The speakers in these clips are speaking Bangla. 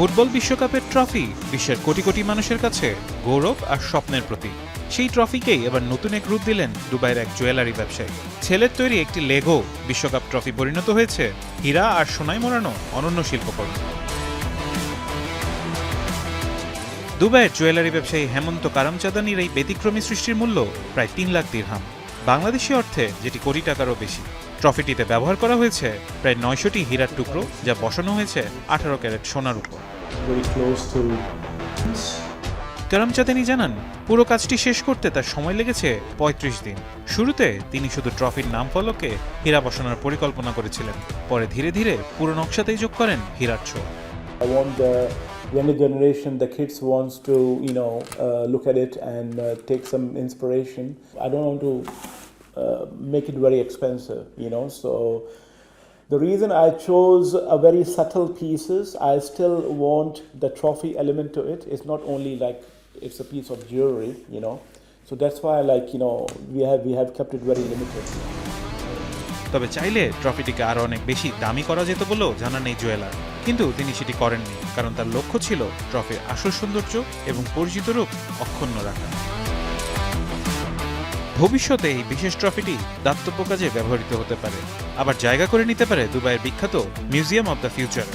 ফুটবল বিশ্বকাপের ট্রফি বিশ্বের কোটি কোটি মানুষের কাছে গৌরব আর স্বপ্নের প্রতীক। সেই ট্রফিকেই এবার নতুন এক রূপ দিলেন দুবাইয়ের এক জুয়েলারি ব্যবসায়ী। ছেলের তৈরি একটি লেগো বিশ্বকাপ ট্রফি পরিণত হয়েছে হীরা আর সোনায় মোড়ানো অনন্য শিল্পকর্ম। দুবাইয়ের জুয়েলারি ব্যবসায়ী হেমন্ত কারামচাঁদানির এই ব্যতিক্রমী সৃষ্টির মূল্য প্রায় ৩ লাখ দিরহাম, বাংলাদেশি অর্থে যেটি কোটি টাকারও বেশি। ট্রফিটিতে ব্যবহার করা হয়েছে প্রায় ৯০০টি হীরার টুকরো, যা বসানো হয়েছে ১৮ ক্যারেট সোনার উপর। কারামচাঁদানি জানান, পুরো কাজটি শেষ করতে তার সময় লেগেছে ৩৫ দিন। শুরুতে তিনি শুধু ট্রফির নাম ফলকে হীরা বসানোর পরিকল্পনা করেছিলেন, পরে ধীরে ধীরে পুরো নকশাতেই যোগ করেন হীরার ছোঁয়া। I want the younger generation, the kids wants to, look at it and take some inspiration. I don't want to make it very expensive, so the reason I chose a very subtle pieces, I still want the trophy element to it. It's not only like it's a piece of jewelry, so that's why we have kept it very limited. তবে চাইলে ট্রফিটিকে আরো অনেক বেশি দামি করা যেত বলেও জানান এই জুয়েলার, কিন্তু তিনি সেটি করেননি, কারণ তার লক্ষ্য ছিল ট্রফির আসল সৌন্দর্য এবং পরিচিত রূপ অক্ষুণ্ণ রাখা। ভবিষ্যতে এই বিশেষ ট্রফিটি দাতব্য কাজে ব্যবহৃত হতে পারে, আবার জায়গা করে নিতে পারে দুবাইয়ের বিখ্যাত মিউজিয়াম অব দ্য ফিউচার।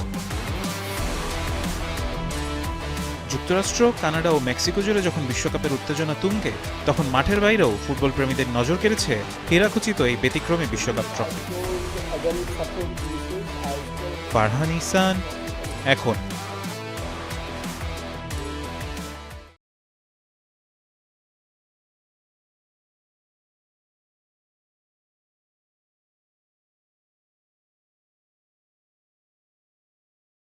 যুক্তরাষ্ট্র, কানাডা ও মেক্সিকো জুড়ে যখন বিশ্বকাপের উত্তেজনা তুঙ্গে, তখন মাঠের বাইরেও ফুটবল প্রেমীদের নজর কেড়েছে হীরাখচিত এই ব্যতিক্রমী বিশ্বকাপ ট্রফি। ফারহান ইহসান, এখন।